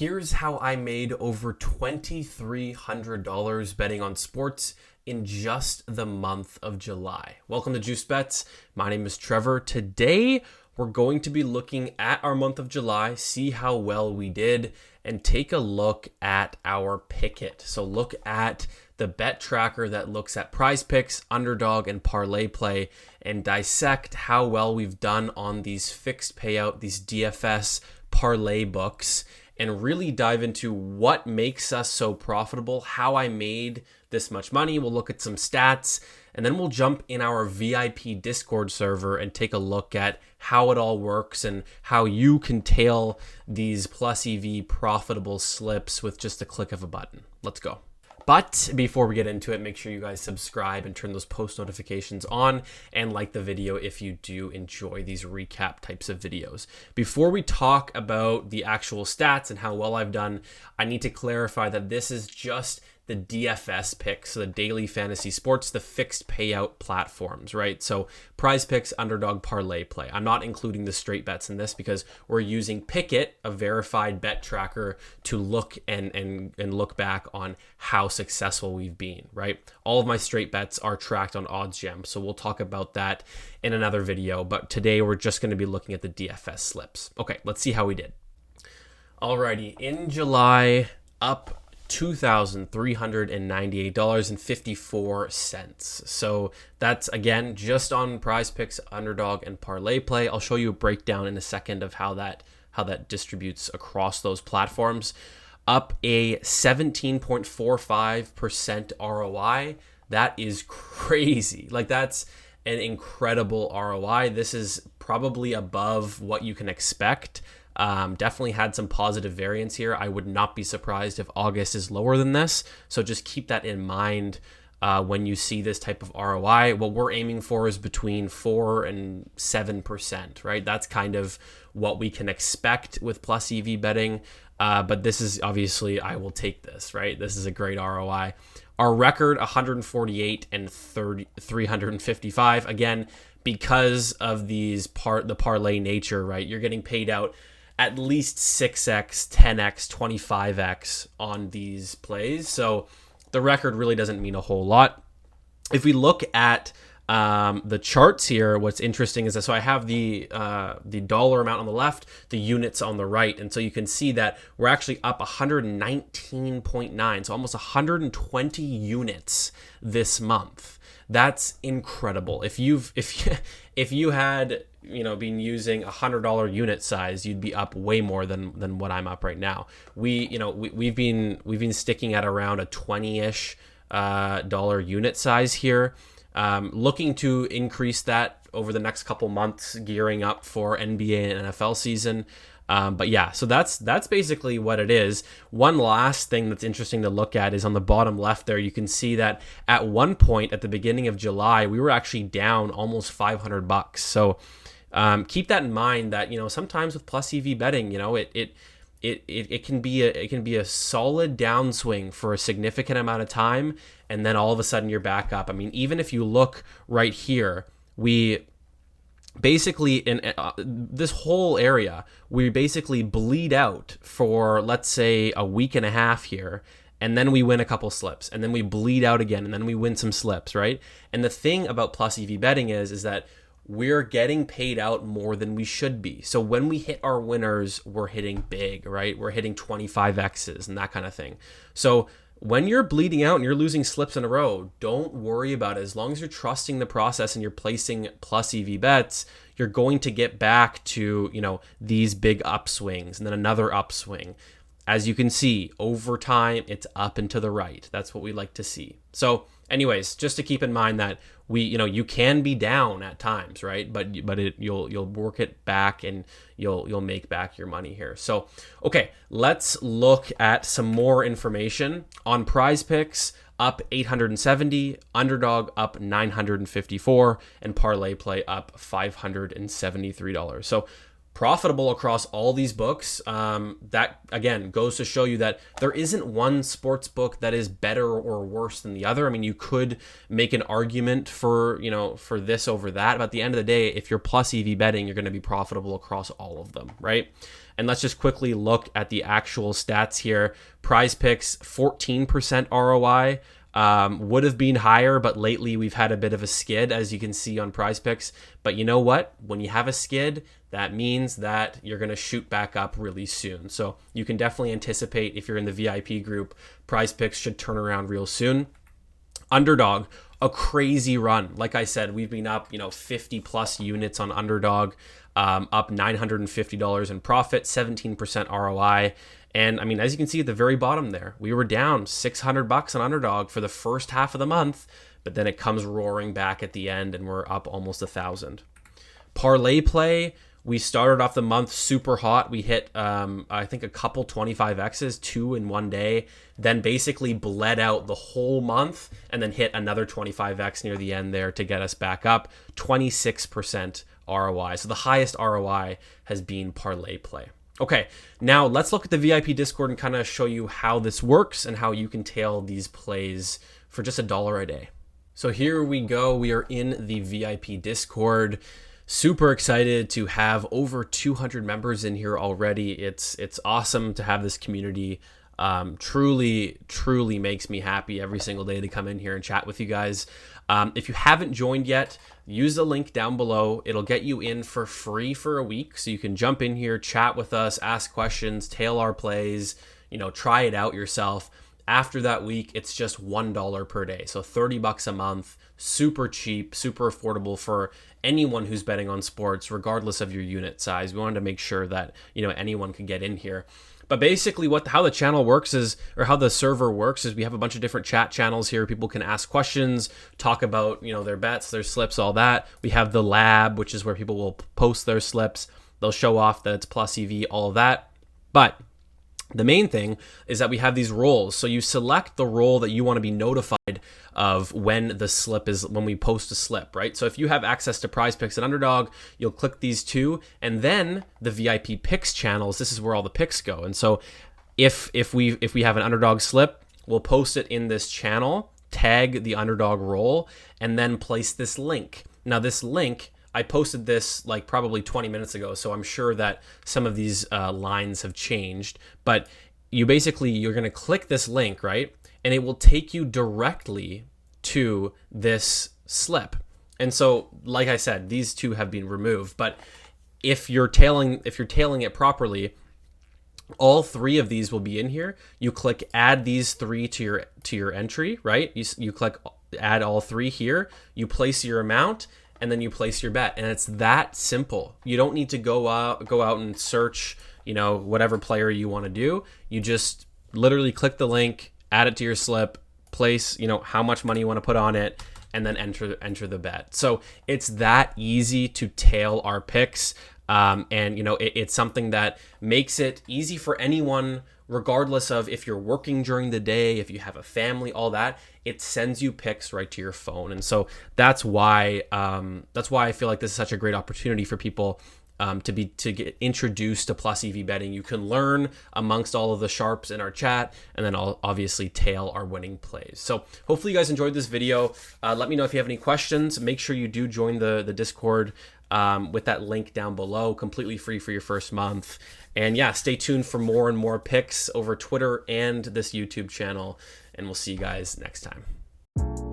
Here's how I made over $2,300 betting on sports in just the month of July. Welcome to Juice Bets. My name is Trevor. Today, we're going to be looking at our month of July, see how well we did, and take a look at our picket. So look at the bet tracker that looks at PrizePicks, Underdog, and ParlayPlay, and dissect how well we've done on these fixed payout, these DFS parlay books, and really dive into what makes us so profitable, how I made this much money. We'll look at some stats, and then we'll jump in our VIP Discord server and take a look at how it all works and how you can tail these plus EV profitable slips with just a click of a button. Let's go. But before we get into it, make sure you guys subscribe and turn those post notifications on and like the video if you do enjoy these recap types of videos. Before we talk about the actual stats and how well I've done, I need to clarify that this is just the DFS picks, so the daily fantasy sports, the fixed payout platforms, right? So PrizePicks, Underdog, ParlayPlay. I'm not including the straight bets in this because we're using Picket, a verified bet tracker, to look and look back on how successful we've been, right? All of my straight bets are tracked on OddsJam, so we'll talk about that in another video. But today we're just going to be looking at the DFS slips. Okay, let's see how we did. Alrighty, in July, up $2,398.54. So that's, again, just on PrizePicks, Underdog, and ParlayPlay. I'll show you a breakdown in a second of how that distributes across those platforms. Up a 17.45% ROI. That is crazy. Like, that's an incredible ROI. This is probably above what you can expect. Definitely had some positive variance here. I would not be surprised if August is lower than this. So just keep that in mind when you see this type of ROI. What we're aiming for is between 4 and 7%, right? That's kind of what we can expect with plus EV betting. But this is obviously, I will take this, right? This is a great ROI. Our record, 148 and 355. Again, because of the parlay nature, right? You're getting paid out at least 6x, 10x, 25x on these plays. So the record really doesn't mean a whole lot. If we look at the charts here, what's interesting is that, so I have the dollar amount on the left, the units on the right. And so you can see that we're actually up 119.9, so almost 120 units this month. That's incredible. If you had, been using $100 unit size, you'd be up way more than what I'm up right now. We've been sticking at around a 20-ish dollar unit size here. Looking to increase that over the next couple months, gearing up for NBA and NFL season. But yeah, so that's basically what it is. One last thing that's interesting to look at is on the bottom left there. You can see that at one point at the beginning of July, we were actually down almost $500. So keep that in mind that, sometimes with plus EV betting, it can be a solid downswing for a significant amount of time, and then all of a sudden you're back up. I mean, even if you look right here, we basically in this whole area, we basically bleed out for, let's say, a week and a half here, and then we win a couple slips, and then we bleed out again, and then we win some slips, right? And the thing about plus EV betting is that we're getting paid out more than we should be. So when we hit our winners, we're hitting big, right? We're hitting 25Xs and that kind of thing. So when you're bleeding out and you're losing slips in a row, don't worry about it. As long as you're trusting the process and you're placing plus EV bets, you're going to get back to, these big upswings and then another upswing. As you can see, over time, it's up and to the right. That's what we like to see. So anyways, just to keep in mind that you can be down at times, right? But you'll work it back and you'll make back your money here. So, okay, let's look at some more information on PrizePicks. Up 870, Underdog up 954, and ParlayPlay up $573. So profitable across all these books. That again goes to show you that there isn't one sports book that is better or worse than the other. I mean, you could make an argument for, for this over that, but at the end of the day, if you're plus EV betting, you're going to be profitable across all of them, right? And let's just quickly look at the actual stats here. PrizePicks 14% ROI. Would have been higher, but lately we've had a bit of a skid, as you can see on PrizePicks. But you know what? When you have a skid, that means that you're going to shoot back up really soon. So you can definitely anticipate, if you're in the VIP group, PrizePicks should turn around real soon. Underdog, a crazy run. Like I said, we've been up, 50 plus units on Underdog, up $950 in profit, 17% ROI. And I mean, as you can see at the very bottom there, we were down $600 on Underdog for the first half of the month, but then it comes roaring back at the end and we're up almost 1,000. ParlayPlay, we started off the month super hot. We hit, I think, a couple 25Xs, 2 in one day, then basically bled out the whole month and then hit another 25X near the end there to get us back up. 26% ROI. So the highest ROI has been ParlayPlay. Okay, now let's look at the VIP Discord and kind of show you how this works and how you can tail these plays for just $1 a day. So here we go. We are in the VIP Discord. Super excited to have over 200 members in here already. It's awesome to have this community. Truly makes me happy every single day to come in here and chat with you guys. If you haven't joined yet, use the link down below. It'll get you in for free for a week. So you can jump in here, chat with us, ask questions, tail our plays, try it out yourself. After that week, it's just $1 per day. So $30 a month, super cheap, super affordable for anyone who's betting on sports, regardless of your unit size. We wanted to make sure that, anyone could get in here. But basically how the channel works is, or how the server works is, we have a bunch of different chat channels here. People can ask questions, talk about, their bets, their slips, all that. We have the lab, which is where people will post their slips. They'll show off that it's plus EV, all of that. But the main thing is that we have these roles. So you select the role that you want to be notified of when we post a slip, right? So if you have access to PrizePicks and Underdog, you'll click these two, and then the VIP picks channels, this is where all the picks go. And so if we have an Underdog slip, we'll post it in this channel, tag the Underdog role, and then place this link. Now this link, I posted this like probably 20 minutes ago, so I'm sure that some of these lines have changed, but you're going to click this link, right? And it will take you directly to this slip. And so, like I said, these two have been removed, but if you're tailing it properly, all three of these will be in here. You click add these three to your entry, right? You click add all three here, you place your amount, and then you place your bet. And it's that simple. You don't need to go out and search, whatever player you want to do. You just literally click the link, add it to your slip, place, how much money you want to put on it, and then enter the bet. So it's that easy to tail our picks. And it's something that makes it easy for anyone, regardless of if you're working during the day, if you have a family, all that. It sends you picks right to your phone. And so that's why I feel like this is such a great opportunity for people to get introduced to plus EV betting. You can learn amongst all of the sharps in our chat, and then I'll obviously tail our winning plays. So hopefully you guys enjoyed this video. Let me know if you have any questions. Make sure you do join the Discord with that link down below, completely free for your first month. And yeah, stay tuned for more and more picks over Twitter and this YouTube channel, and we'll see you guys next time.